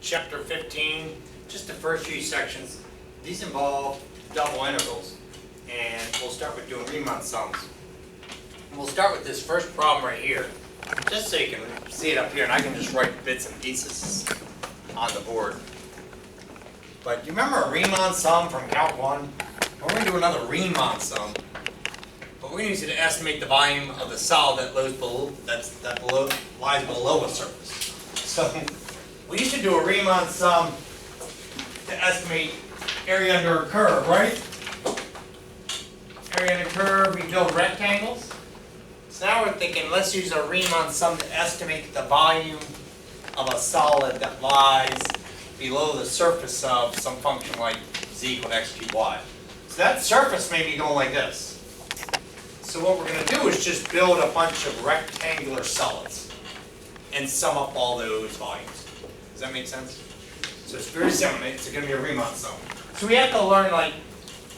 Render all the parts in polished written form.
chapter 15, just the first few sections. These involve double integrals, and we'll start with doing Riemann sums. And we'll start with this first problem right here, just so you can see it up here, and I can just write bits and pieces on the board. But you remember a Riemann sum from Calc 1? We're going to do another Riemann sum, but we're going to use it to estimate the volume of the solid that lies below a surface. So we used to do a Riemann sum to estimate area under a curve, right? Area under a curve, we build rectangles. So now we're thinking, let's use a Riemann sum to estimate the volume of a solid that lies below the surface of some function like z equal to x cubed y. So that surface may be going like this. So what we're going to do is just build a bunch of rectangular solids and sum up all those volumes. Does that make sense? So it's very simple. It's going to be a Riemann sum. So we have to learn, like,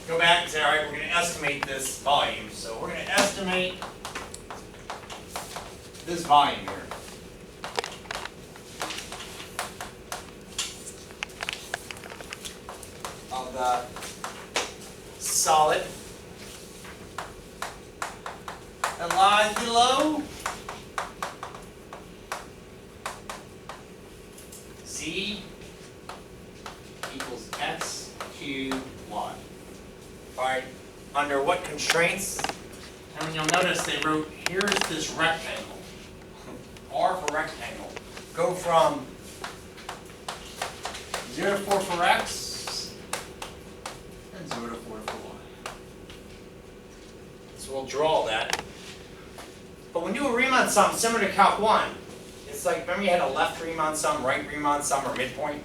go back and say, all right, we're going to estimate this volume. So we're going to estimate this volume here. Of the solid that lies below z equals x cubed y. Alright, under what constraints? And you'll notice they wrote, here's this rectangle. R for rectangle. Go from 0 to 4 for x, and 0 to 4 for y. So we'll draw that. But when you do a Riemann sum similar to Calc 1, it's like, remember you had a left Riemann sum, right Riemann sum, or midpoint?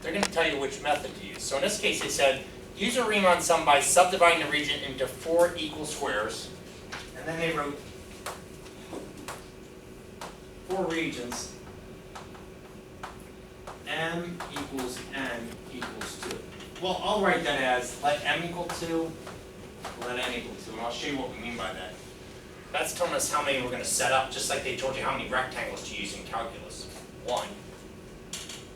They're going to tell you which method to use. So in this case they said, use a Riemann sum by subdividing the region into 4 equal squares. And then they wrote 4 regions. M equals n equals 2. Well, I'll write that as let m equal 2, let n equal 2. And I'll show you what we mean by that. That's telling us how many we're going to set up, just like they told you how many rectangles to use in calculus. 1.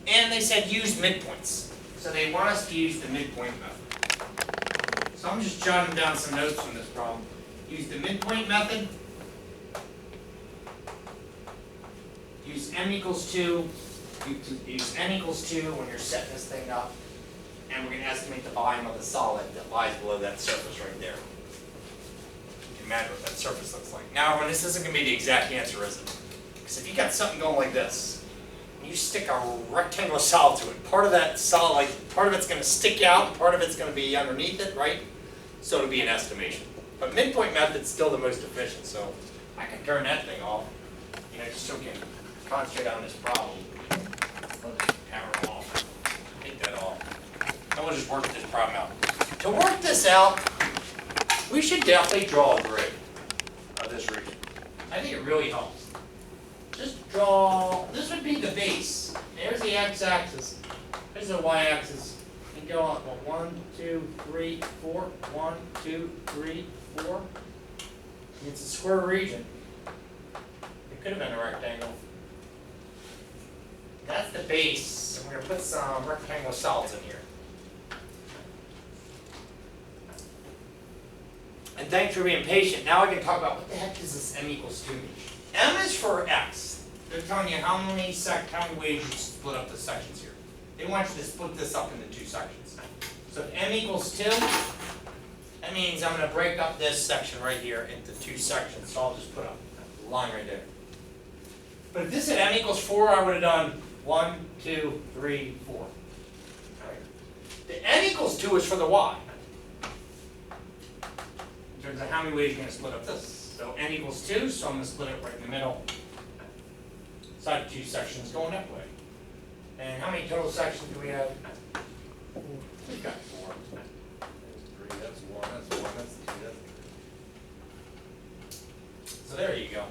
And they said use midpoints. So they want us to use the midpoint method. So I'm just jotting down some notes from this problem. Use the midpoint method. Use m equals 2. Use n equals 2 when you're setting this thing up. And we're going to estimate the volume of the solid that lies below that surface right there. You can imagine what that surface looks like. Now, when this isn't going to be the exact answer, is it? Because if you got something going like this, and you stick a rectangular solid to it, part of that solid, like part of it's going to stick out, and part of it's going to be underneath it, right? So it'll be an estimation. But midpoint method's still the most efficient, so I can turn that thing off, just so we can concentrate on this problem. Let this power off. Take that off. And we'll just work this problem out. To work this out, we should definitely draw a grid of this region. I think it really helps. Just draw, this would be the base. There's the x-axis. There's the y-axis. And go on, 1, 2, 3, 4. 1, 2, 3, 4. It's a square region. It could have been a rectangle. That's the base. And we're going to put some rectangular solids in here. And thanks for being patient. Now I can talk about what the heck does this m equals 2 mean. M is for x. They're telling you how many ways you split up the sections here. They want you to split this up into 2 sections. So if m equals 2, that means I'm going to break up this section right here into 2 sections. So I'll just put a line right there. But if this had m equals 4, I would have done 1, 2, 3, 4. All right. The n equals 2 is for the y. In terms of how many ways you're going to split up this. So n equals 2, so I'm going to split it right in the middle. So I have 2 sections going that way. And how many total sections do we have? We've got 4. That's 3, that's 1, that's 1, that's 2, that's 3. So there you go.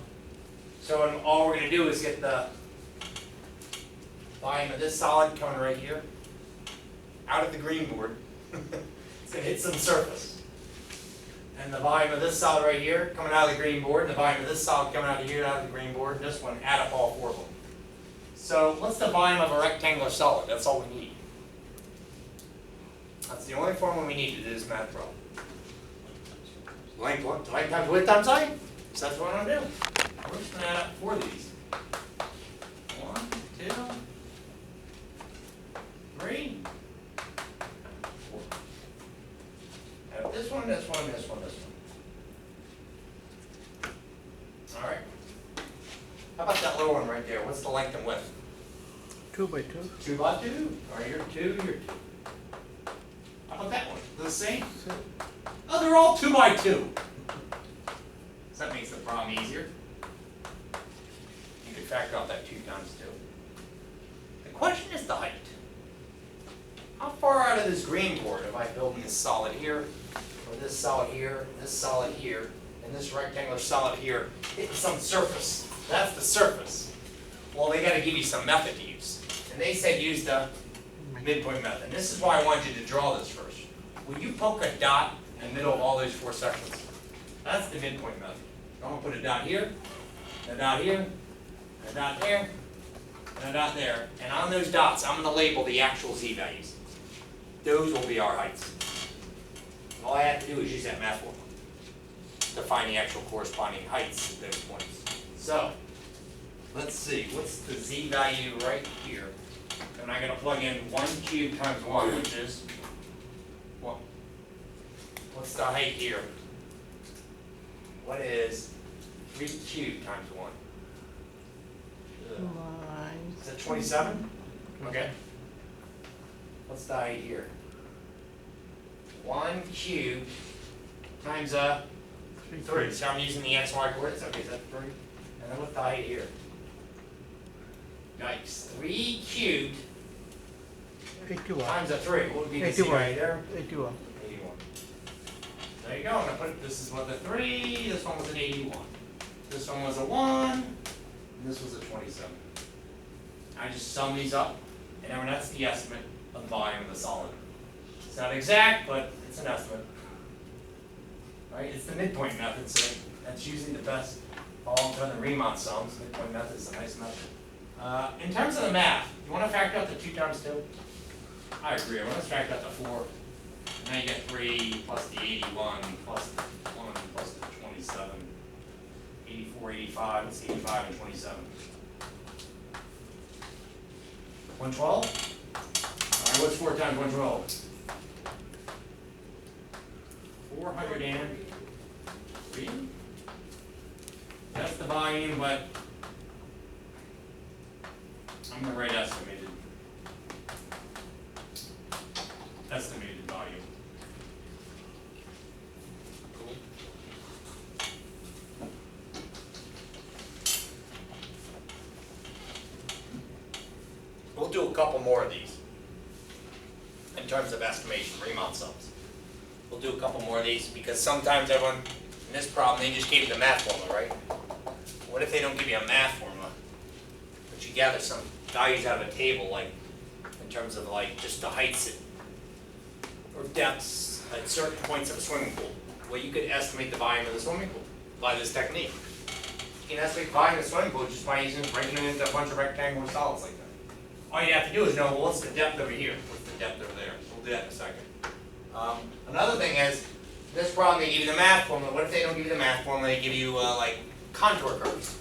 So all we're going to do is get the volume of this solid coming right here, out of the green board. It's going to hit some surface. And the volume of this solid right here coming out of the green board, and the volume of this solid coming out of here, out of the green board, and this one, add up all 4 of them. So what's the volume of a rectangular solid? That's all we need. That's the only formula we need to do this math problem. Length times width times height. So that's what I'm going to do. We're just going to add up 4 of these. 1, 2, 3, 4. Add up this one, this one, this one, this one. All right. How about that little one right there? What's the length and width? 2 by 2. 2 by 2. All right, you're 2, you're 2. How about that one? The same? Oh, they're all 2 by 2. So that makes the problem easier. You can factor out that 2 times 2. The question is the height. How far out of this green board am I building this solid here, or this solid here, this solid here, and this rectangular solid here, hitting some surface? That's the surface. Well, they got to give you some method to use. And they said use the midpoint method. And this is why I wanted you to draw this first. Will you poke a dot in the middle of all those 4 sections? That's the midpoint method. I'm going to put a dot here, a dot here, a dot there, and a dot there. And on those dots, I'm going to label the actual z values. Those will be our heights. All I have to do is use that math formula to find the actual corresponding heights of those points. So, let's see, what's the z value right here? And I'm going to plug in 1 cubed times 1, which is, what? What's the height here? What is 3 cubed times 1? Is that 27? Okay. What's the height here? 1 cubed times 3. So I'm using the x, y coordinates. Okay, is that 3? And then what's the height here? Yikes. 3 cubed 81. times 3. What would be the z right there? 81. 81. There you go. I'm going to put this is was a 3, this one was an 81. This one was a 1, and this was a 27. I just sum these up, and that's the estimate of the volume of the solid. It's not exact, but it's an estimate. Right? It's the midpoint method, so that's usually the best. All the Riemann sums. Midpoint method is a nice method. In terms of the math, you want to factor out the 2 times 2? I agree. I want to factor out the 4. And now you get 3 plus the 81 plus the 1 plus the 27. 84, 85. It's 85 and 27. 112? All right, what's 4 times 112? 403. That's the volume, but I'm going to write estimated. Estimated volume. Cool. We'll do a couple more of these in terms of estimation, Riemann sums. We'll do a couple more of these because sometimes everyone in this problem, they just gave you the math formula, right? What if they don't give you a math formula, but you gather some values out of a table, like in terms of like just the heights or depths at certain points of a swimming pool? Well, you could estimate the volume of the swimming pool by this technique. You can estimate the volume of the swimming pool just by breaking it into a bunch of rectangular solids like that. All you have to do is know, well, what's the depth over here? What's the depth over there? So we'll do that in a second. Another thing is, this problem they give you the math formula. What if they don't give you the math formula? They give you like contour curves,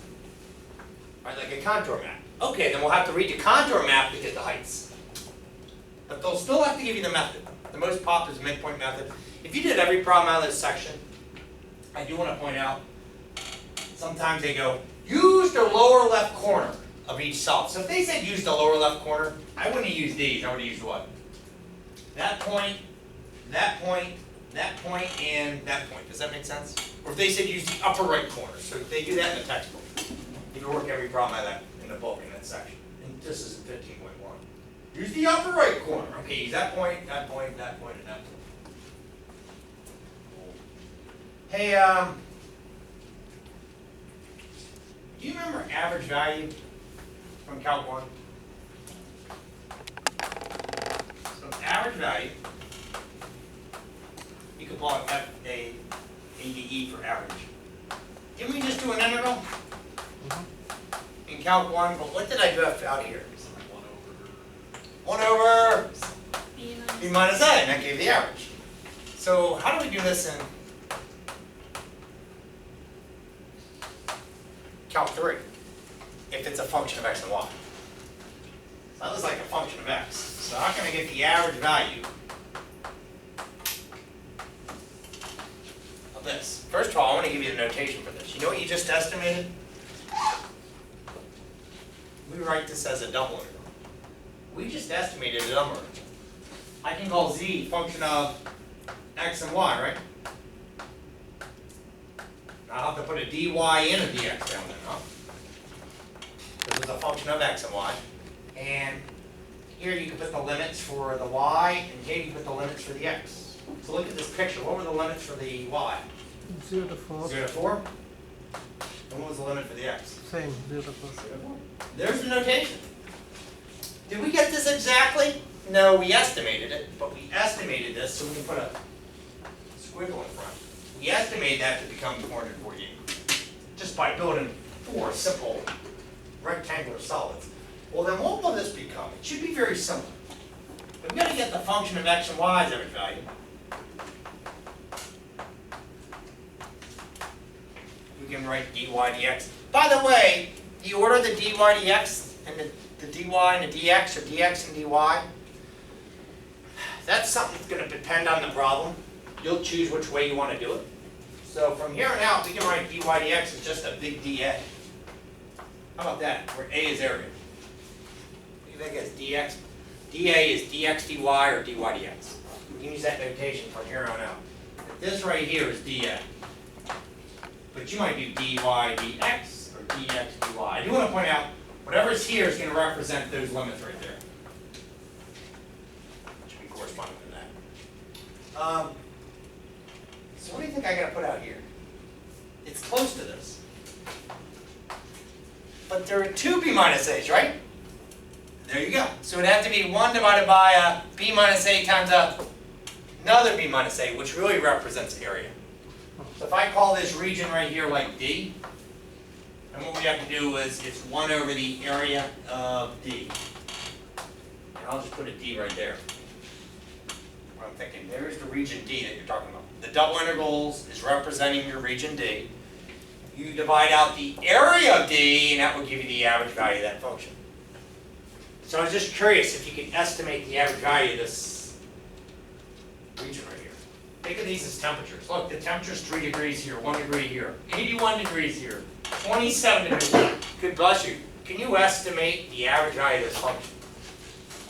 right? Like a contour map. Okay, then we'll have to read the contour map to get the heights. But they'll still have to give you the method. The most popular is midpoint method. If you did every problem out of this section, I do want to point out, sometimes they go, use the lower left corner of each solid. So if they said use the lower left corner, I wouldn't have used these. I would have used what? That point, that point, that point, and that point. Does that make sense? Or if they said use the upper right corner. So if they do that in the textbook, you can work every problem out of that in the book in that section. And this is 15.1. Use the upper right corner. Okay, use that point, that point, that point, and that point. Hey, do you remember average value from Calc 1? So average value, you could call it FAADE for average. Didn't we just do an integral? In Calc 1, but what did I do out here? 1 over B minus A, and that gave the average. So how do we do this in Calc 3? If it's a function of x and y. So that was like a function of x. So how can I get the average value of this? First of all, I want to give you the notation for this. You know what you just estimated? We write this as a double integral. We just estimated a number. I can call z function of x and y, right? I'll have to put a dy and a dx down there, huh? This is a function of x and y. And here you can put the limits for the y, and here you put the limits for the x. So look at this picture. What were the limits for the y? 0 to 4. 0 to 4. And what was the limit for the x? Same, 0 to 4. 0 to 4. There's the notation. Did we get this exactly? No, we estimated it, but we estimated this so we can put a squiggle in front. We estimated that to become 448 just by building 4 simple rectangular solids. Well, then what will this become? It should be very similar. We've got to get the function of x and y's average value. We can write dy dx. By the way, the order of the dy dx and the dy and the dx, or dx and dy, that's something that's going to depend on the problem. You'll choose which way you want to do it. So from here on out, we can write dy dx as just a big dA. How about that? Where a is area. What do you think is dx? dA is dx dy or dy dx. We can use that notation from here on out. This right here is dA. But you might do dy dx or dx dy. I do want to point out, whatever's here is going to represent those limits right there. Which should be corresponding to that. So what do you think I got to put out here? It's close to this. But there are 2 b minus a's, right? There you go. So it would have to be 1 divided by b minus a times another b minus a, which really represents area. So if I call this region right here like D, then what we have to do is it's 1 over the area of D. And I'll just put a D right there. What I'm thinking, there's the region D that you're talking about. The double integrals is representing your region D. You divide out the area of D, and that will give you the average value of that function. So I was just curious if you could estimate the average value of this region right here. Think of these as temperatures. Look, the temperature's 3 degrees here, 1 degree here, 81 degrees here, 27 degrees. Good bless you. Can you estimate the average value of this function?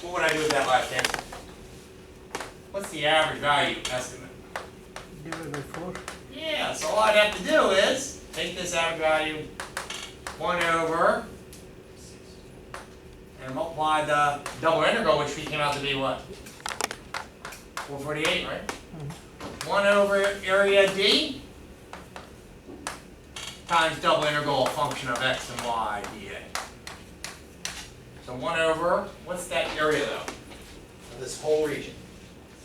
What would I do with that last answer? What's the average value estimate? Divided by 4. Yeah, so all I'd have to do is take this average value 1 over and multiply the double integral, which came out to be what? 448, right? 1 over area D times double integral function of x and y dA. So 1 over, what's that area though? Of this whole region.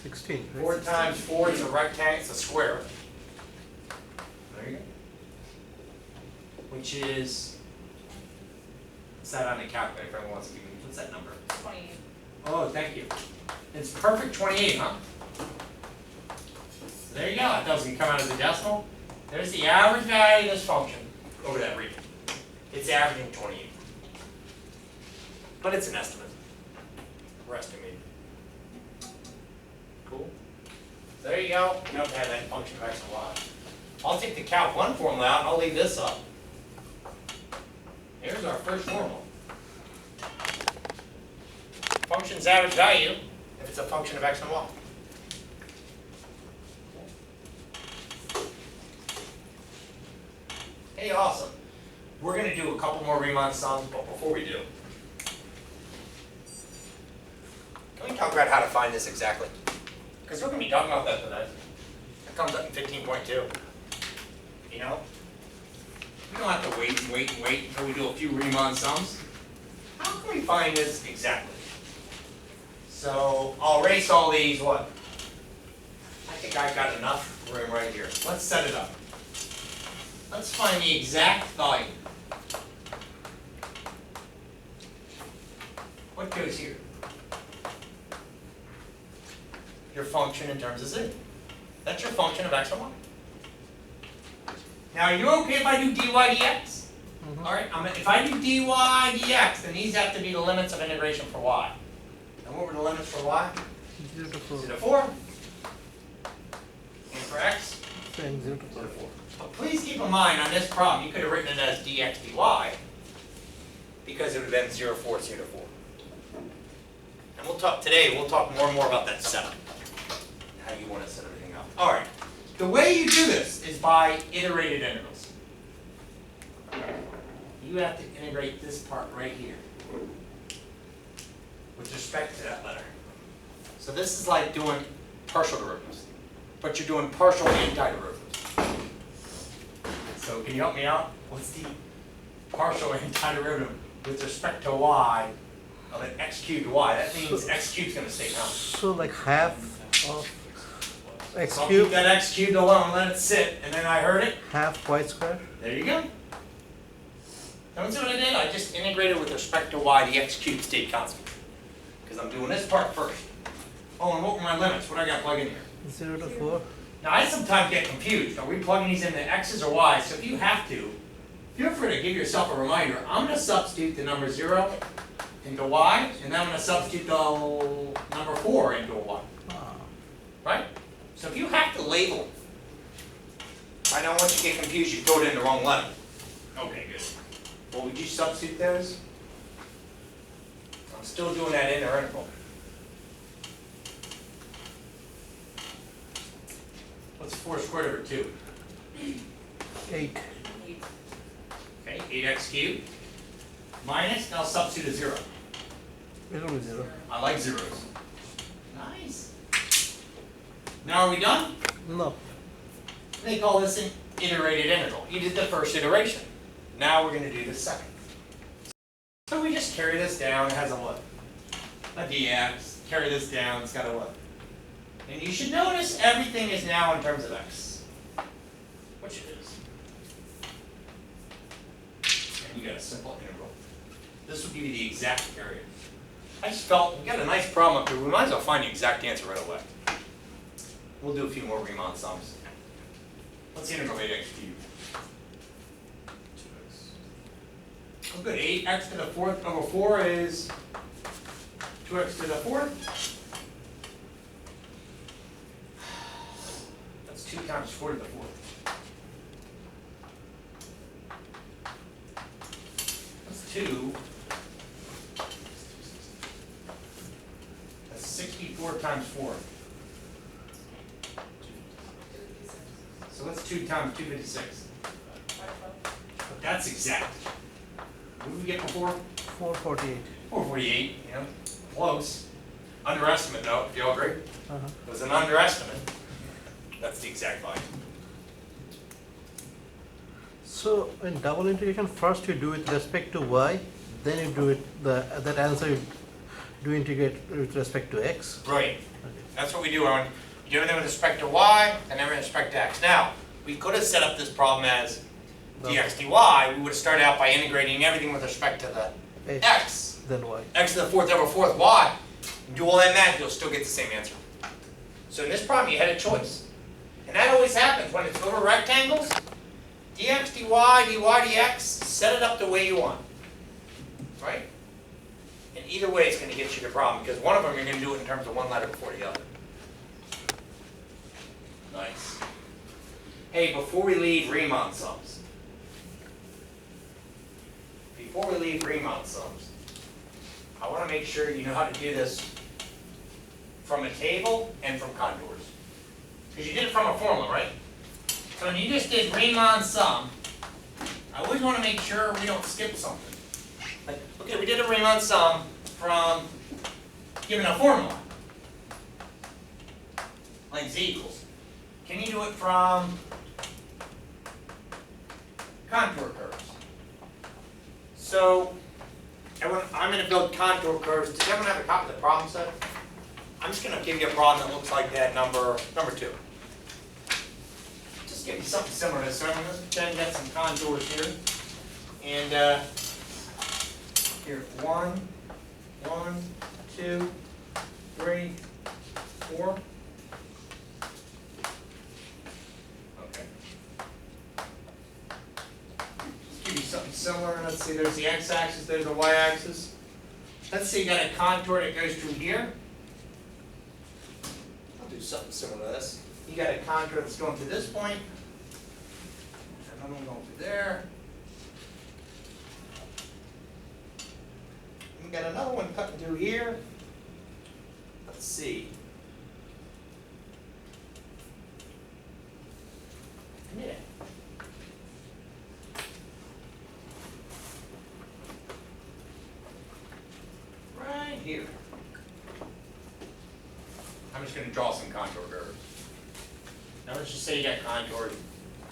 16, right? 4 times 4 is a rectangle, it's a square. There you go. Which is, what's that on the calculator if anyone wants to give me, what's that number? 28. Oh, thank you. It's perfect 28, huh? There you go, it doesn't come out as a decimal. There's the average value of this function over that region. It's averaging 28. But it's an estimate. We're estimating. Cool. There you go. You don't have that function of x and y. I'll take the Calc 1 formula out and I'll leave this up. Here's our first formula. Function's average value if it's a function of x and y. Hey, awesome. We're going to do a couple more Riemann sums, but before we do, can we talk about how to find this exactly? Because we're going to be talking about that today. It comes up in 15.2. You know? We don't have to wait until we do a few Riemann sums. How can we find this exactly? So I'll erase all these, what? I think I've got enough room right here. Let's set it up. Let's find the exact value what goes here? Your function in terms of z. That's your function of x and y. Now, are you okay if I do dy dx? All right, if I do dy dx, then these have to be the limits of integration for y. And what were the limits for y? 0 to 4. 0 to 4. And for x? Saying 0 to 4. 0 to 4. But please keep in mind, on this problem, you could have written it as dx dy, because it would have been 0, 4, 0 to 4. And we'll talk more and more about that setup. How you want to set everything up. All right. The way you do this is by iterated integrals. You have to integrate this part right here with respect to that letter. So this is like doing partial derivatives, but you're doing partial antiderivatives. So can you help me out? What's the partial antiderivative with respect to y of an x cubed to y? That means x cubed is going to stay constant. So like half of x So I'll keep cubed, that x cubed alone, let it sit, and then I heard it. half y square. There you go. Don't see what I did? I just integrated with respect to y, the x cubed stayed constant. Because I'm doing this part first. Oh, and what were my limits? What do I got to plug in here? 0 to 4. Now, I sometimes get confused. Are we plugging these into x's or y's? So if you have to, feel free to give yourself a reminder. I'm going to substitute the number 0 into y, and then I'm going to substitute the number 4 into a y. Ah. Right? So if you have to label, I don't want you to get confused, you throw it in the wrong letter. Okay, good. Well, would you substitute those? I'm still doing that inner integral. What's 4 squared over 2? 8. Okay, 8x cubed. Minus, now substitute a 0. It'll be 0. I like zeros. Nice. Now are we done? No. They call this an iterated integral. You did the first iteration. Now we're going to do the second. So we just carry this down. It has a what? A dx. Carry this down. It's got a what? And you should notice everything is now in terms of x. Which it is. And you got a simple integral. This will give you the exact area. I just felt we got a nice problem up here. We might as well find the exact answer right away. We'll do a few more Riemann sums. What's the integral of 8x cubed? 2x. Oh good, 8x to the 4th over 4 is 2x to the 4th. That's 2 times 4 to the 4th. That's 2. That's 64 times 4. So what's 2 times 256? That's exact. What did we get before? 448. 448, you know, close. Underestimate though, if you all agree. It was an underestimate. That's the exact value. So in double integration, first you do with respect to y, then you do it that answer you do integrate with respect to x. Right. Okay. That's what we do. You do everything with respect to y, and then with respect to x. Now, we could have set up this problem as dx dy. We would have started out by integrating everything with respect to the x. Then y. X to the 4th over 4th y. Do all that math, you'll still get the same answer. So in this problem, you had a choice. And that always happens when it's over rectangles. Dx dy, dy dx, set it up the way you want. Right? And either way, it's going to get you the problem, because one of them you're going to do it in terms of one letter before the other. Nice. Hey, before we leave Riemann sums. Before we leave Riemann sums, I want to make sure you know how to do this from a table and from contours. Because you did it from a formula, right? So when you just did Riemann sum, I always want to make sure we don't skip something. Like, okay, we did a Riemann sum from given a formula, like z equals. Can you do it from contour curves? So, I'm going to build contour curves. Does everyone have a copy of the problem set? I'm just going to give you a problem that looks like that, number 2. Just give you something similar to this. So I'm going to get some contours here. And here, 1, 1, there's the x-axis, there's the y-axis. Let's say you got a contour that goes through here. I'll do something similar to this. You got a contour that's going to this point. Another one going through there. We got another one cutting through here. Let's see. Yeah. Right here. I'm just going to draw some contour curves. Now let's just say you got contours.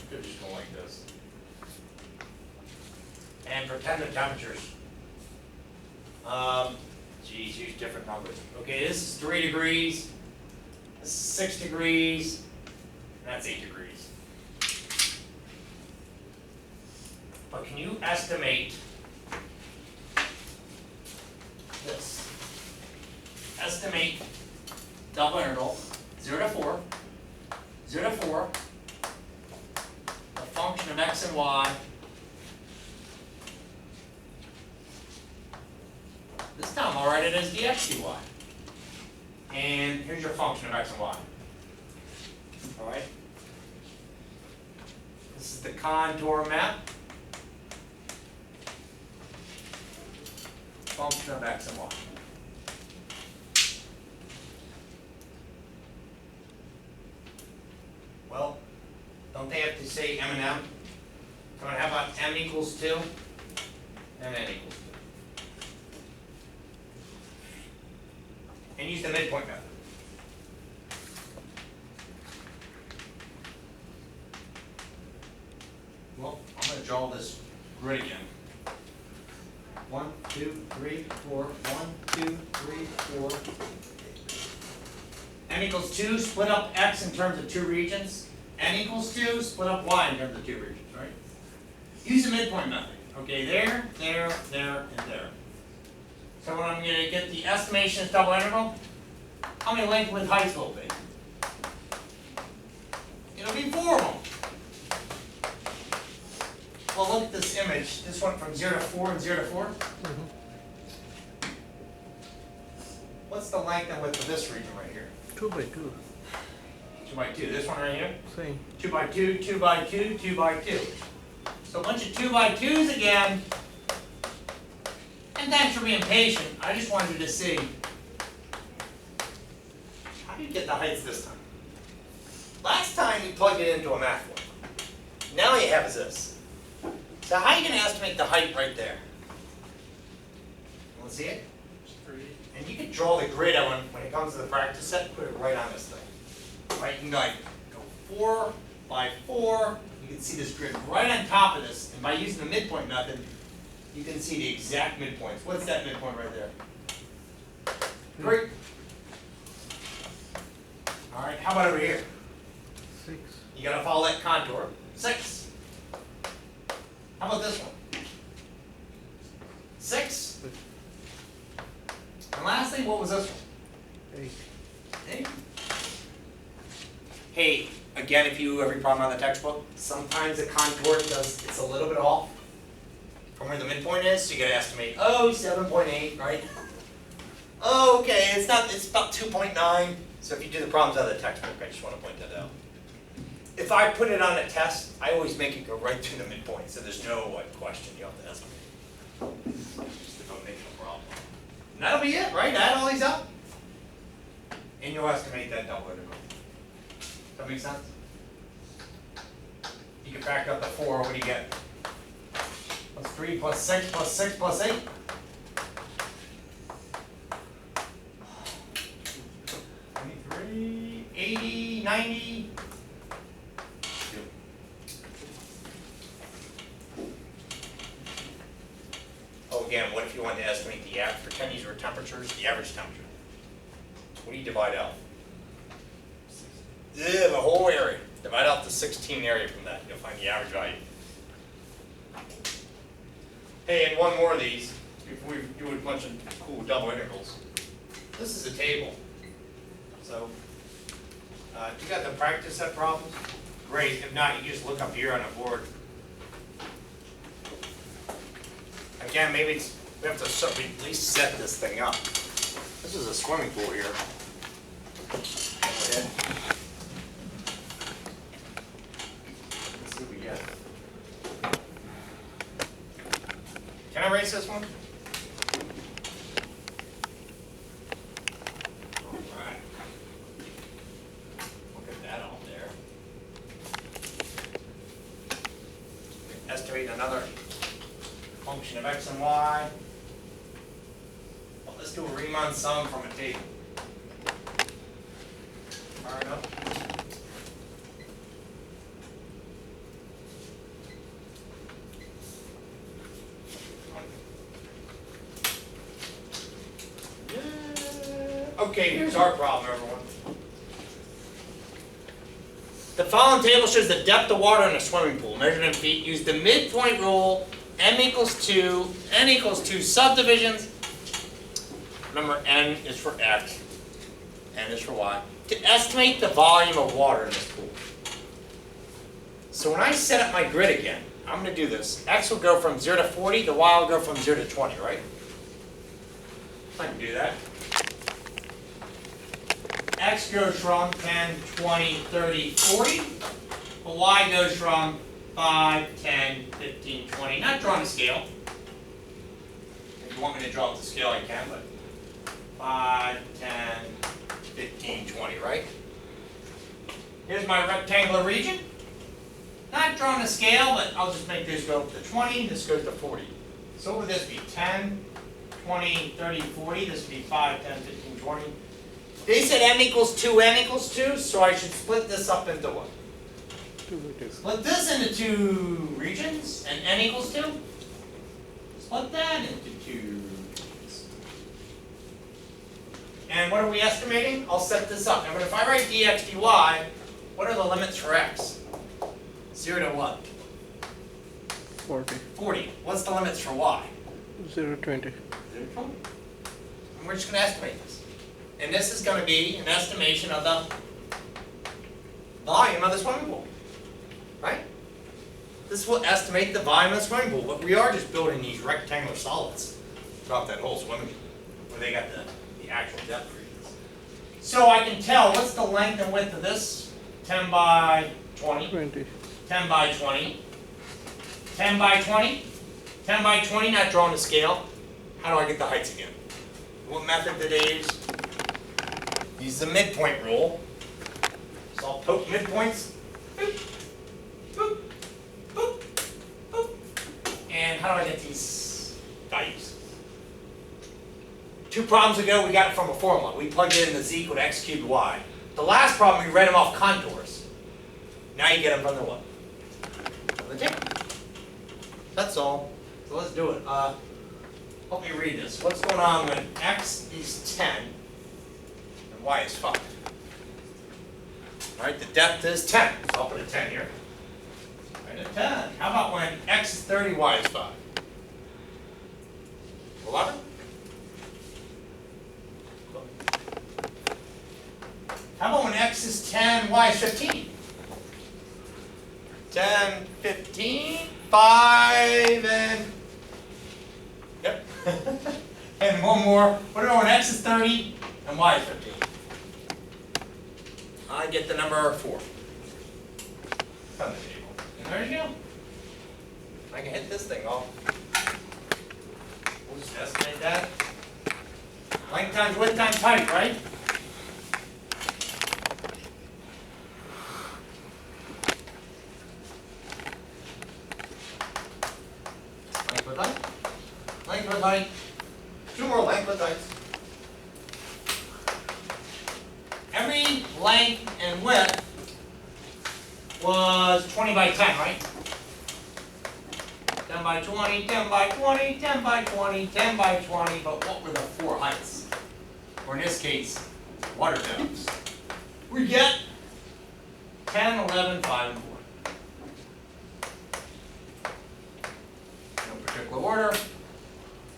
They're just going like this. And pretend the temperatures. Geez, use different numbers. Okay, this is 3 degrees. This is 6 degrees. And that's 8 degrees. But can you estimate this? Estimate double interval 0 to 4, 0 to 4, a function of x and y. This time I'll write it as dx dy. And here's your function of x and y. Alright? This is the contour map. Function of x and y. Well, don't they have to say m and m? Come on, how about m equals 2 and n equals 2? And use the midpoint method. Well, I'm going to draw this grid again. 1, 2, 3, 4, 1, 2, 3, 4. N equals 2, split up x in terms of 2 regions. N equals 2, split up y in terms of 2 regions, right? Use the midpoint method. Okay, there, there, there, and there. So when I'm going to get the estimation of double integral, how many length width heights will it be? It'll be 4 of them. Well, look at this image. This went from 0 to 4 and 0 to 4. What's the length and width of this region right here? 2 by 2. 2 by 2. This one right here? Same. 2 by 2, 2 by 2, 2 by 2. So a bunch of 2 by 2s again. And thanks for being patient. I just wanted to see, how do you get the heights this time? Last time you plugged it into a math form. Now you have is this. So how are you going to estimate the height right there? Want to see it? And you can draw the grid out when it comes to the practice set, put it right on this thing. Right, you can go 4 by 4. You can see this grid right on top of this. And by using the midpoint method, you can see the exact midpoints. What's that midpoint right there? 3. All right, how about over here? 6. You got to follow that contour. 6. How about this one? 6. And lastly, what was this one? 8. 8. Hey, again, if you do every problem on the textbook, sometimes the contour it's a little bit off from where the midpoint is, so you got to estimate, 7.8, right? Oh, okay, it's about 2.9. So if you do the problems out of the textbook, I just want to point that out. If I put it on a test, I always make it go right through the midpoint, so there's no question you have to estimate. Just to make a problem. And that'll be it, right? Add all these up, and you'll estimate that double integral. Does that make sense? You can back up to 4, what do you get? What's 3 plus 6 plus 6 plus 8? 23, 80, 90. Oh, again, what if you wanted to estimate the average? Pretend these were temperatures, the average temperature. What do you divide out? Yeah, the whole area. Divide out the 16 area from that. You'll find the average value. Hey, and one more of these, before we do a bunch of cool double integrals. This is a table. So, you got the practice set problems? Great. If not, you just look up here on the board. I Again, maybe we have to at least set this thing up. This is a swimming pool here. Let's see what we get. Can I erase this one? Alright. We'll get that on there. Estimate another function of x and y. Well, let's do a Riemann sum from a table. Far enough? Okay, here's our problem, everyone. The following table shows the depth of water in a swimming pool, measured in feet. Use the midpoint rule, m equals 2, n equals 2 subdivisions. Remember, n is for x, n is for y. To estimate the volume of water in this pool. So when I set up my grid again, I'm going to do this. X will go from 0 to 40, the y will go from 0 to 20, right? I can do that. X goes from 10, 20, 30, 40, but y goes from 5, 10, 15, 20. Not drawing a scale. If you want me to draw up the scale, I can, but 5, 10, 15, 20, right? Here's my rectangular region. Not drawing a scale, but I'll just make this go to 20, this goes to 40. So what would this be? 10, 20, 30, 40. This would be 5, 10, 15, 20. They said m equals 2, n equals 2, so I should split this up into what? Split this into 2 regions, and n equals 2. Split that into 2 regions. And what are we estimating? I'll set this up. Now, if I write dx dy, what are the limits for x? 0 to what? 40. 40. What's the limits for y? 0 to 20. 0 to 20. And we're just going to estimate this. And this is going to be an estimation of the volume of the swimming pool. Right? This will estimate the volume of the swimming pool, but we are just building these rectangular solids throughout that whole swimming pool, where they got the actual depth readings. So I can tell what's the length and width of this? 10 by 20. 20. 10 by 20. 10 by 20. 10 by 20, not drawing a scale. How do I get the heights again? What method did they use? Use the midpoint rule. So I'll poke midpoints. Boop, boop, boop, boop. And how do I get these values? 2 problems ago, we got it from a formula. We plugged it in the z equal to x cubed y. The last problem, we read them off contours. Now you get them from the what? From the table. That's all. So let's do it. Help me read this. What's going on when x is 10 and y is 5? All right, the depth is 10. So I'll put a 10 here. Right, a 10. How about when x is 30, y is 5? 11? How about when x is 10, y is 15? 10, 15, 5, and... Yep. And one more. What about when x is 30 and y is 15? I get the number 4. From the table. And there you go. I can hit this thing off. We'll just estimate that. Length times width times height, right? Length with height. Length with height. 2 more length with heights. Every length and width was 20 by 10, right? 10 by 20, 10 by 20, 10 by 20, 10 by 20, but what were the 4 heights? Or in this case, water depths. We get 10, 11, 5, and 4. No particular order.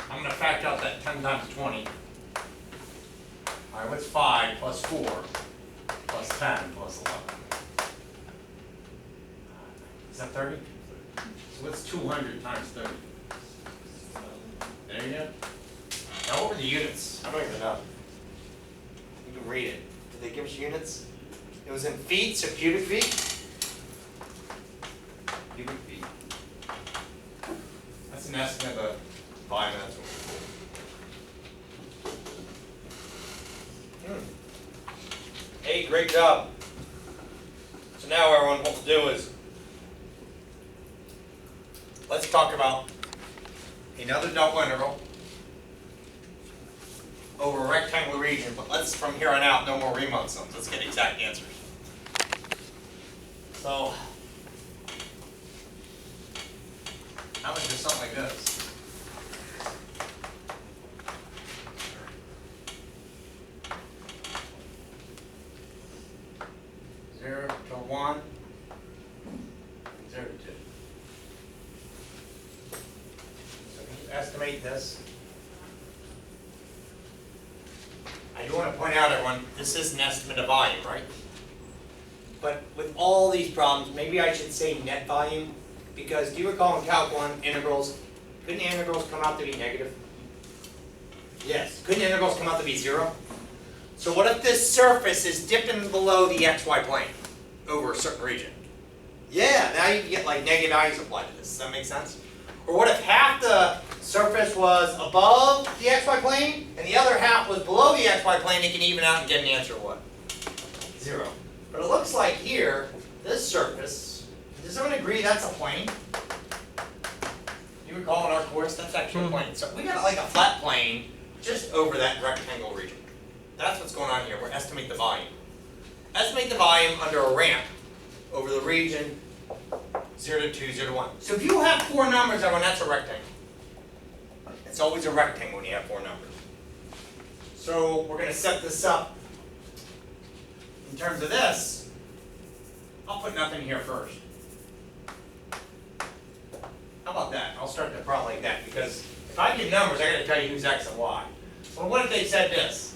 I'm going to factor out that 10 times 20. All right, what's 5 plus 4 plus 10 plus 11? Is that 30? So what's 200 times 30? there you go. Now what were the units? I don't even know. You can read it. Did they give us units? It was in feet, so cubic feet. Cubic feet. That's an estimate of volume. That's what Hey, great job. So now everyone, what we'll do is, let's talk about another double integral over a rectangular region, but let's, from here on out, no more Riemann sums. Let's get exact answers. So, how much is something like this? Zero to 1, 0 to 2. So we estimate this. I do want to point out, everyone, this is an estimate of volume, right? But with all these problems, maybe I should say net volume, because do you recall in Calc 1 integrals, couldn't integrals come out to be negative? Yes. Couldn't integrals come out to be 0? So what if this surface is dipping below the xy plane over a certain region? Yeah, now you can get like negative values applied to this. Does that make sense? Or what if half the surface was above the xy plane and the other half was below the xy plane? It can even out and get an answer of what? 0. But it looks like here, this surface, does someone agree that's a plane? You recall in our course, that's actually a plane. So we got like a flat plane just over that rectangle region. That's what's going on here. We're estimating the volume. Estimate the volume under a ramp over the region 0 to 2, 0 to 1. So if you have 4 numbers, everyone, that's a rectangle. It's always a rectangle when you have 4 numbers. So we're going to set this up in terms of this. I'll put nothing here first. How about that? I'll start the problem like that, because if I give numbers, I got to tell you who's x and y. So what if they said this?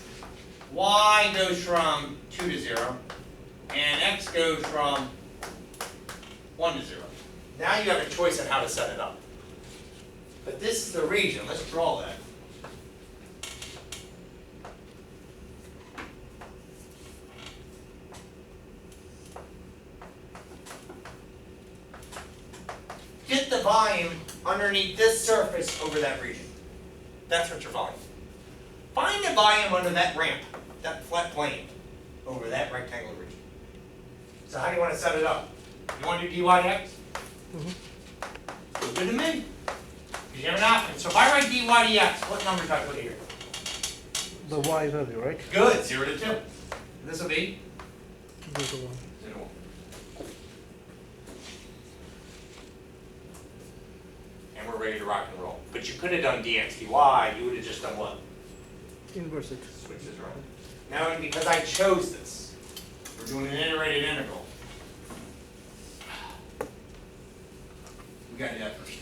Y goes from 2 to 0, and x goes from 1 to 0. Now you have a choice on how to set it up. But this is the region. Let's draw that. Get the volume underneath this surface over that region. That's what your volume. Find the volume under that ramp, that flat plane, over that rectangular region. So how do you want to set it up? You want to do dy dx? Good to me. Because you have an option. So if I write dy dx, what number do I put here? The y value, right? Good, 0 to 2. This will be? 0 to 1. 0 to 1. And we're ready to rock and roll. But you could have done dx dy, you would have just done what? Inverse it. Switch this around. Now, because I chose this, we're doing an iterated integral. We got to do that first.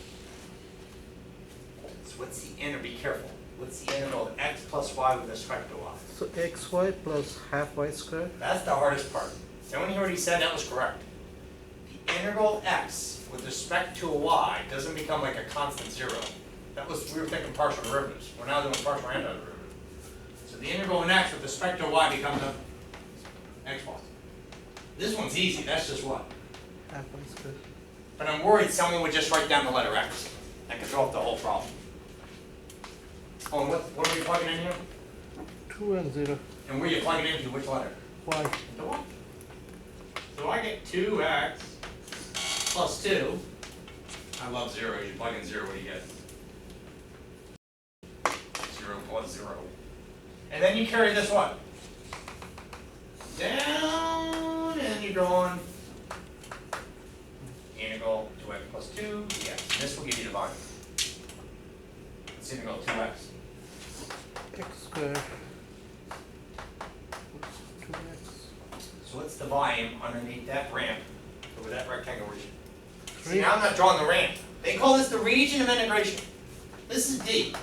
So what's the integral? Be careful. What's the integral of x plus y with respect to y? So xy plus half y squared. That's the hardest part. Someone here already said that was correct. The integral of x with respect to a y doesn't become like a constant 0. That was, we were thinking partial derivatives. We're now doing partial antiderivative. So the integral in x with respect to y becomes a x y. This one's easy. That's just what? Half y squared. But I'm worried someone would just write down the letter x. That could throw off the whole problem. Oh, and what are we plugging in here? 2 and 0. And where are you plugging into? Which letter? Y. The 1. So I get 2x plus 2. I love zeros. You plug in 0, what do you get? 0 plus 0. And then you carry this what? Down, and you're going integral 2x plus 2 dx. This will give you the volume. It's integral 2x. X squared plus 2x. So what's the volume underneath that ramp over that rectangle region? 3. See, now I'm not drawing the ramp. They call this the region of integration. This is D.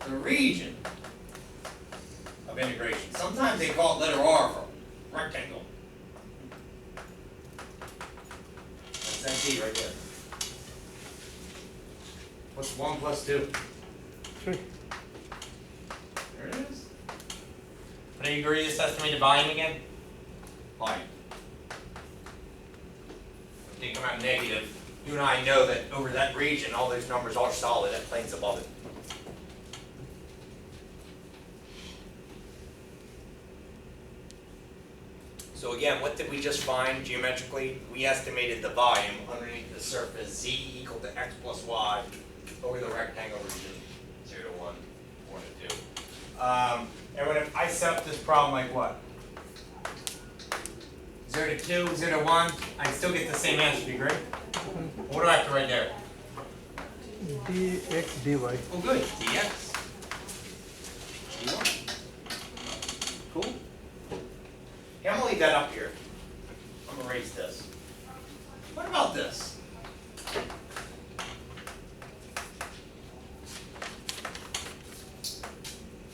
The region of integration. Sometimes they call it letter R for rectangle. That's that D right there. What's 1 plus 2? 3. There it is. But do you agree this estimated volume again? Volume. If they come out negative, you and I know that over that region, all those numbers are solid, that plane's above it. So again, what did we just find geometrically? We estimated the volume underneath the surface, z equal to x plus y, over the rectangle region, 0 to 1, 1 to 2. And when I set up this problem like what? 0 to 2, 0 to 1, I still get the same answer, do you agree? What do I have to write there? dx dy. Oh good, dx. dy. Cool. Yeah, I'm gonna leave that up here. I'm gonna erase this. What about this?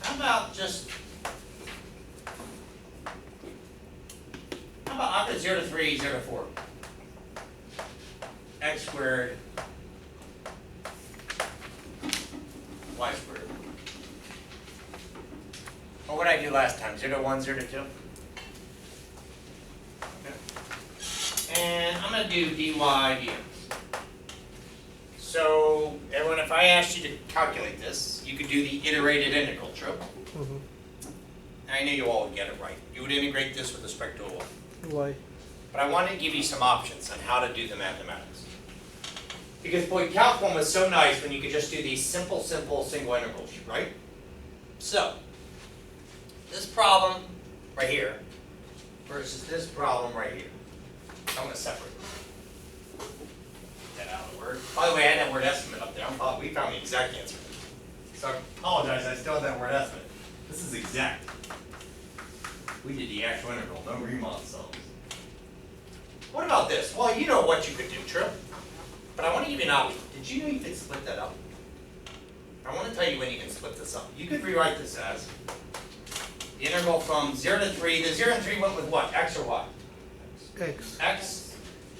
How about just, how about after 0 to 3, 0 to 4? X squared, y squared. Or what did I do last time? 0 to 1, 0 to 2? And I'm going to do dy dx. So, everyone, if I asked you to calculate this, you could do the iterated integral, true? Mm-hmm. I knew you all would get it right. You would integrate this with respect to a y. Y. But I wanted to give you some options on how to do the mathematics. Because, boy, Calc 1 was so nice when you could just do these simple single integrals, right? So, this problem right here versus this problem right here. I'm going to separate that out of the word. By the way, I had that word estimate up there. We found the exact answer. So I apologize, I still have that word estimate. This is exact. We did the actual integral, no Riemann sums. What about this? Well, you know what you could do, true? But I want to give you an option. Did you know you could split that up? I want to tell you when you can split this up. You could rewrite this as the integral from 0 to 3. The 0 and 3 went with what? X or y? X. X.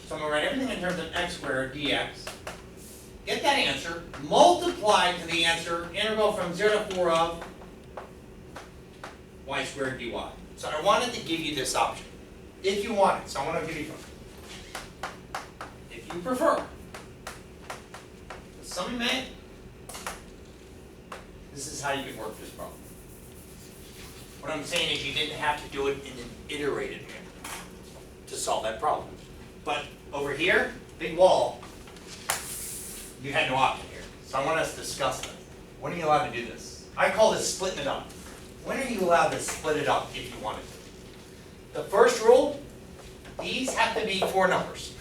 So I'm going to write everything in terms of x squared dx. Get that answer, multiply to the answer, integral from 0 to 4 of y squared dy. So I wanted to give you this option, if you want it. So I want to give you, if you prefer. Some may. This is how you could work this problem. What I'm saying is you didn't have to do it in an iterated manner to solve that problem. But over here, big wall, you had no option here. So I want us to discuss that. When are you allowed to do this? I call this splitting it up. When are you allowed to split it up if you wanted to? The first rule, these have to be 4 numbers.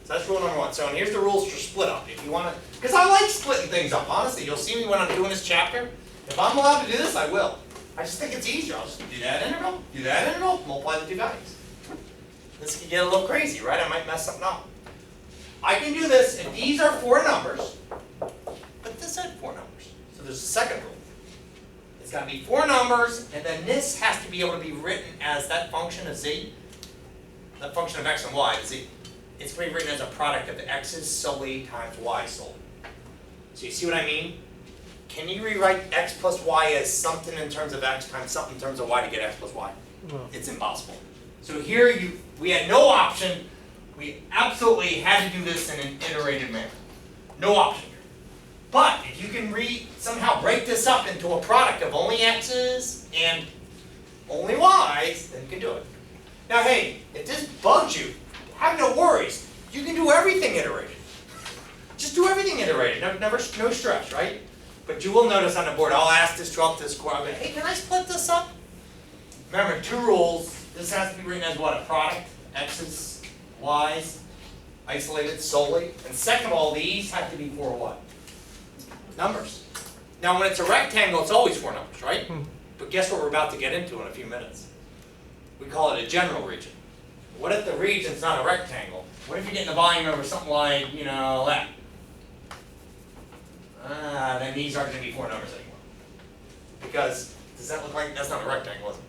So that's rule number 1. So and here's the rules for split up. If you want to, because I like splitting things up, honestly. You'll see me when I'm doing this chapter. If I'm allowed to do this, I will. I just think it's easier. I'll just do that integral, multiply the 2 values. This can get a little crazy, right? I might mess something up. I can do this if these are 4 numbers, but this had 4 numbers. So there's a second rule. It's got to be 4 numbers, and then this has to be able to be written as that function of z, that function of x and y, z. It's going to be written as a product of the x's solely times y solely. So you see what I mean? Can you rewrite x plus y as something in terms of x times something in terms of y to get x plus y? No. It's impossible. So here we had no option. We absolutely had to do this in an iterated manner. No option here. But if you can somehow break this up into a product of only x's and only y's, then you can do it. Now hey, if this bugs you, have no worries. You can do everything iterated. Just do everything iterated. No stress, right? But you will notice on the board, I'll ask this throughout this course, I'll be, hey, can I split this up? Remember, 2 rules. This has to be written as what? A product, x's, y's, isolated solely. And second of all, these have to be 4 what? Numbers. Now when it's a rectangle, it's always 4 numbers, right? But guess what we're about to get into in a few minutes? We call it a general region. What if the region's not a rectangle? What if you're getting the volume over something like, that? Then these aren't going to be 4 numbers anymore. Because, does that look like, that's not a rectangle, is it?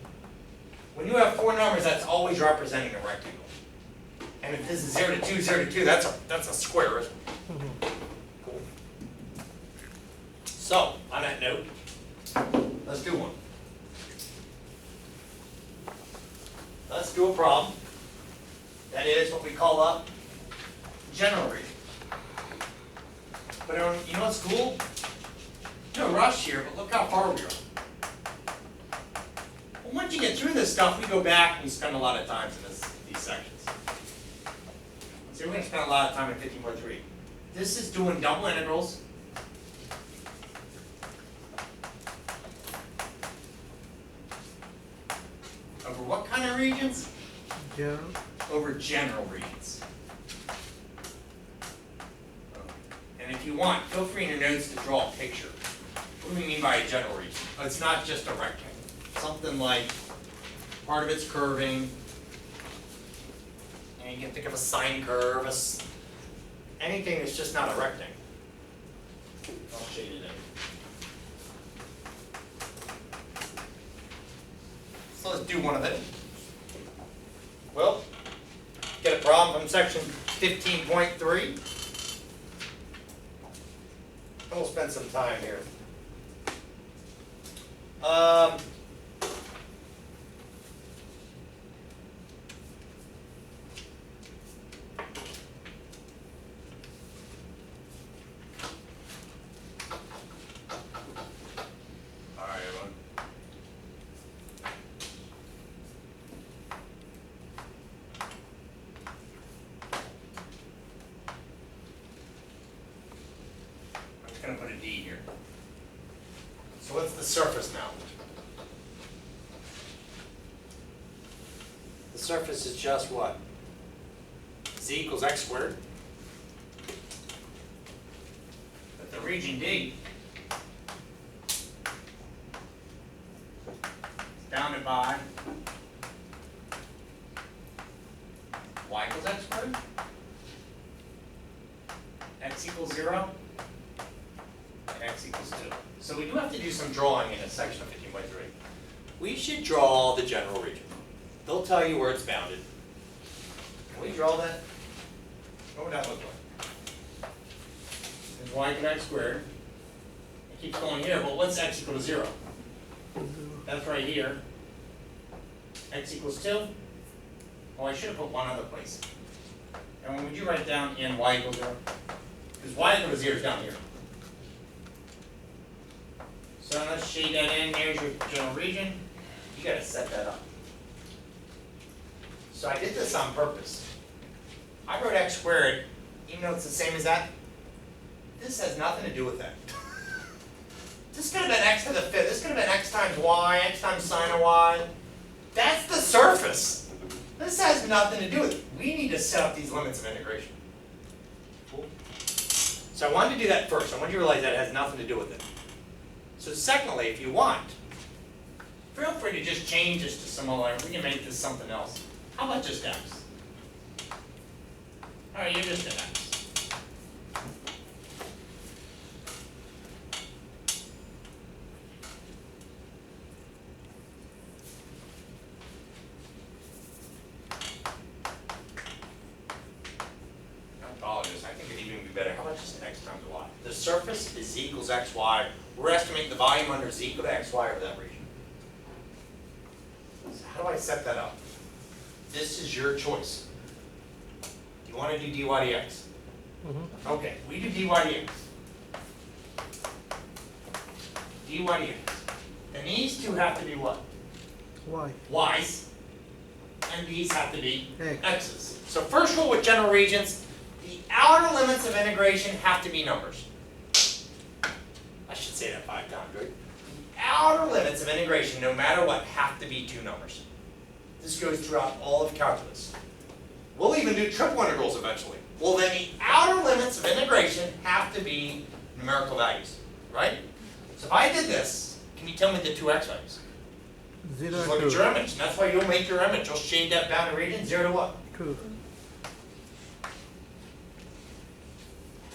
When you have 4 numbers, that's always representing a rectangle. And if this is 0 to 2, 0 to 2, that's a square, isn't it? Cool. So, On that note, let's do one. Let's do a problem that is what we call a general region. But you know what's cool? No rush here, but look how far we are. Well, once you get through this stuff, we go back and we spend a lot of time in these sections. So we're going to spend a lot of time in 15.3. This is doing double integrals. Over what kind of regions? General. Over general regions. And if you want, feel free in your notes to draw a picture. What do we mean by a general region? It's not just a rectangle. Something like part of it's curving, and you can think of a sine curve, anything that's just not a rectangle. I'll shade it in. So let's do one of it. Well, get a problem from section 15.3. And we'll spend some time here. Going to put a D here. So what's the surface now? The surface is just what? Z equals x squared. But the region D is bounded by y equals x squared, x equals 0, x equals 2. So we do have to do some drawing in a section of 15.3. We should draw the general region. They'll tell you where it's bounded. Can we draw that? What would that look like? There's y equals x squared. It keeps going here, but what's x equal to 0? That's right here. X equals 2. Oh, I should have put one other place. And would you write down in y equals 0? Because y equal to 0 is down here. So let's shade that in. There's your general region. You got to set that up. So I did this on purpose. I wrote x squared, even though it's the same as that. This has nothing to do with that. This could have been x to the 5th. This could have been x times y, x times sine of y. That's the surface. This has nothing to do with it. We need to set up these limits of integration. Cool. So I wanted to do that first. I want you to realize that it has nothing to do with it. So secondly, if you want, feel free to just change this to some other, we can make this something else. How about just x? All right, you just did x. I apologize, I think it'd even be better. How about just x times y? The surface is z equals xy. We're estimating the volume under z equal to xy over that region. So how do I set that up? This is your choice. Do you want to do dy dx? Okay, we do dy dx. Dy dx. And these two have to be what? Y. Y's. And these have to be X. x's. So first rule with general regions, the outer limits of integration have to be numbers. I should say that 5 times, right? The outer limits of integration, no matter what, have to be 2 numbers. This goes throughout all of calculus. We'll even do triple integrals eventually. Well, then the outer limits of integration have to be numerical values, right? So if I did this, can you tell me the 2 x values? 0 Just look to at your image. And that's why you'll make your image. You'll shade that bounded region, 0 to what? 2.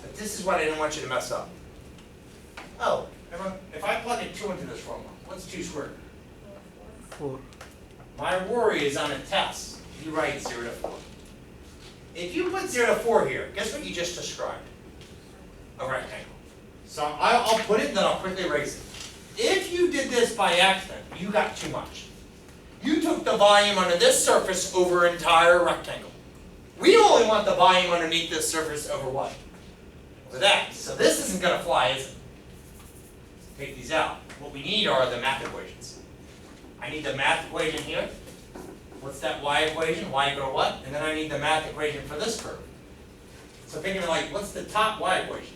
But this is what I didn't want you to mess up. Oh, if I plug a 2 into this formula, what's 2 squared? 4. My worry is on a test, you write 0 to 4. If you put 0 to 4 here, guess what you just described? A rectangle. So I'll put it and then I'll quickly erase it. If you did this by accident, you got too much. You took the volume under this surface over an entire rectangle. We only want the volume underneath this surface over what? Over that. So this isn't going to fly, is it? Take these out. What we need are the math equations. I need the math equation here. What's that y equation? Y equal to what? And then I need the math equation for this curve. So think of it like, what's the top y equation?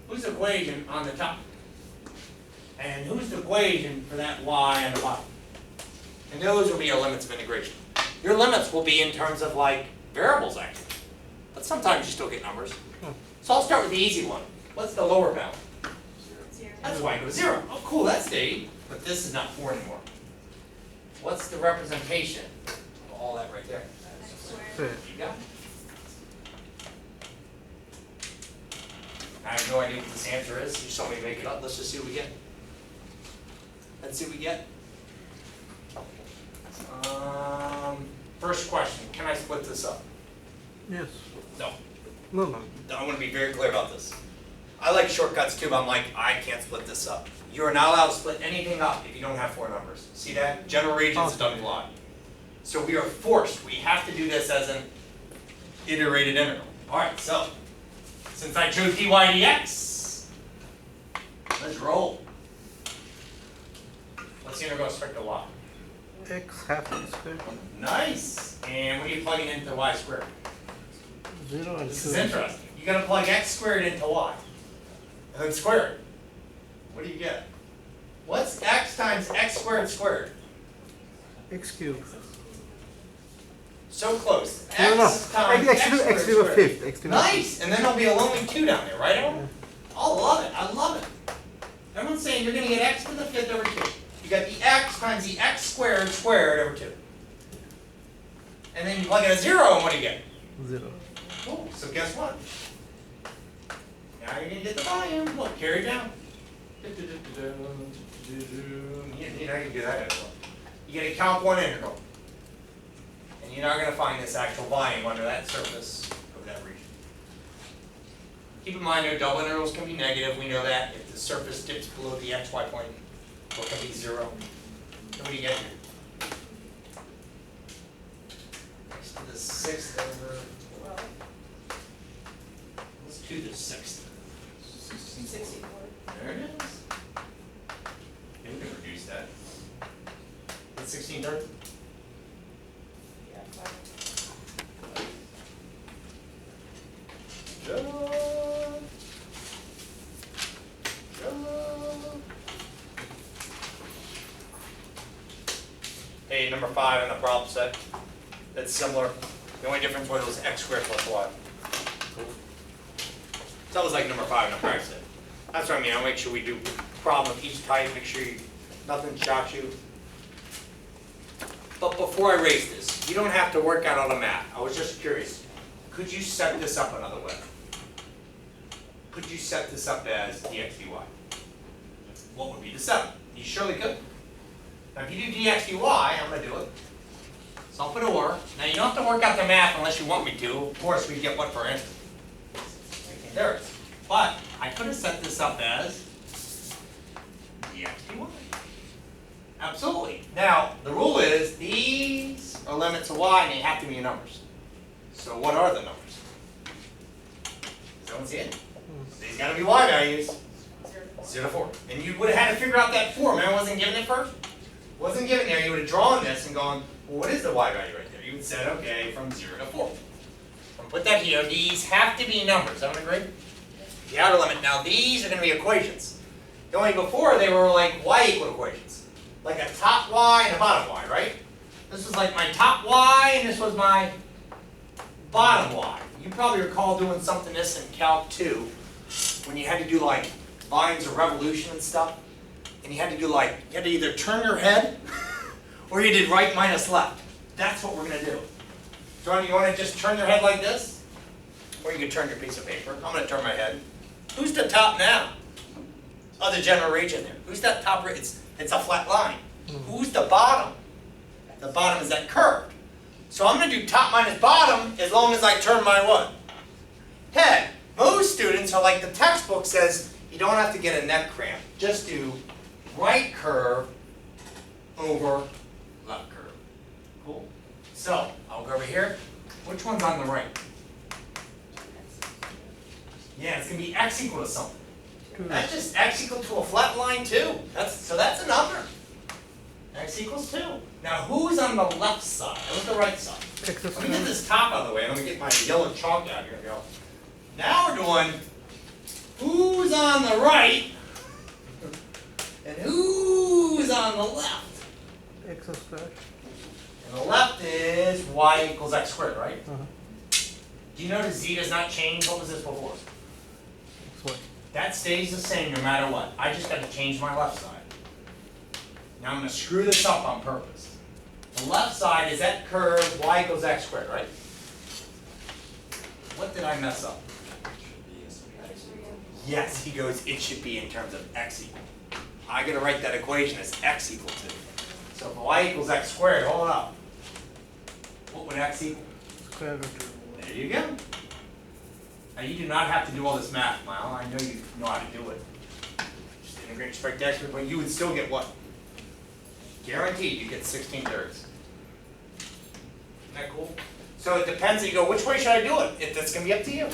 Who's the equation on the top? And who's the equation for that y on the bottom? And those will be your limits of integration. Your limits will be in terms of like variables actually. But sometimes you still get numbers. So I'll start with the easy one. What's the lower bound? 0. That's y equals 0. Oh cool, that stayed. But this is not 4 anymore. What's the representation of all that right there? X squared. You got it. I have no idea what this answer is. You saw me make it up. Let's just see what we get. Let's see what we get. First question, can I split this up? Yes. No. No. I want to be very clear about this. I like shortcuts too, but I'm like, I can't split this up. You are not allowed to split anything up if you don't have 4 numbers. See that? General regions doesn't fly. So we are forced. We have to do this as an iterated integral. All right, so since I chose dy dx, let's roll. What's the integral with respect to y? X half x squared. Nice. And what are you plugging into y squared? 0 and This 2. is interesting. You got to plug x squared into y, and then square it. What do you get? What's x times x squared squared? X cubed. So close. No, no. X times X x to squared x to the squared. fifth. X to the Nice. And then there'll be a lonely 2 down there, right, everyone? I love it. I love it. Everyone's saying you're going to get x to the 5th over 2. You got the x times the x squared squared over 2. And then you plug in a 0, and what do you get? 0. Cool. So guess what? Now you're going to get the volume. Look, carry it down. You know you can do that as well. You get a calc 1 integral. And you're not going to find this actual volume under that surface of that region. Keep in mind, our double integrals can be negative. We know that. If the surface dips below the xy plane, it can be 0. So what do you get here? X to the 6th over 12. Let's do the 6th. 64. There it is. Yeah, we can reduce that. What's 16/3? Yeah, 5. Hey, number 5 in the problem set. That's similar. The only difference was x squared plus y. It's always like number 5 in the practice set. That's what I mean. I'll make sure we do problem of each type. Make sure nothing shocks you. But before I erase this, you don't have to work out all the math. I was just curious. Could you set this up another way? Could you set this up as dx dy? What would be the setup? You surely could. Now if you do dx dy, I'm going to do it. So I'll put or. Now you don't have to work out the math unless you want me to. Of course, we get what for answer. There it is. But I could have set this up as dx dy. Absolutely. Now, the rule is these are limits of y and they have to be numbers. So what are the numbers? Does anyone see it? These got to be y values. 0 to 4. And you would have had to figure out that 4. Man, wasn't given it first? Wasn't given there. You would have drawn this and gone, well, what is the y value right there? You would have said, okay, from 0 to 4. I'll put that here. These have to be numbers. Everyone agree? The outer limit. Now, these are going to be equations. Only before, they were like y equal equations. Like a top y and a bottom y, right? This was like my top y and this was my bottom y. You probably recall doing something this in Calc 2 when you had to do like volumes of revolution and stuff. And you had to do like, you had to either turn your head or you did right minus left. That's what we're going to do. John, you want to just turn your head like this? Or you can turn your piece of paper. I'm going to turn my head. Who's the top now? Oh, the general region there. Who's that top? It's a flat line. Who's the bottom? The bottom is that curved. So I'm going to do top minus bottom as long as I turn my what? Head. Most students are like the textbook says, you don't have to get a neck cramp. Just do right curve over left curve. Cool? So, I'll go over here. Which one's on the right? Yeah, it's going to be x equal to something. That's just x equal to a flat line too. So that's a number. X equals 2. Now who's on the left side? Who's the right side? X Let me get this top out of the way. I'm going to get my yellow chalk out here. Go. Now we're doing who's on the right and who's on the left. X squared. And the left is y equals x squared, right? Uh-huh. Do you notice z does not change? What was this before? X y. That stays the same no matter what. I just got to change my left side. Now I'm going to screw this up on purpose. The left side is that curve y equals x squared, right? What did I mess up? Yes, he goes, it should be in terms of x equal. I got to write that equation as x equal to. So if y equals x squared, hold up. What would x equal? Square root. There you go. Now you do not have to do all this math, Mile. I know you know how to do it. Just integrate straight to x, but you would still get what? Guaranteed, you get 16/3. Isn't that cool? So it depends. You go, which way should I do it? That's going to be up to you.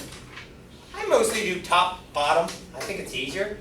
I mostly do top, bottom. I think it's easier.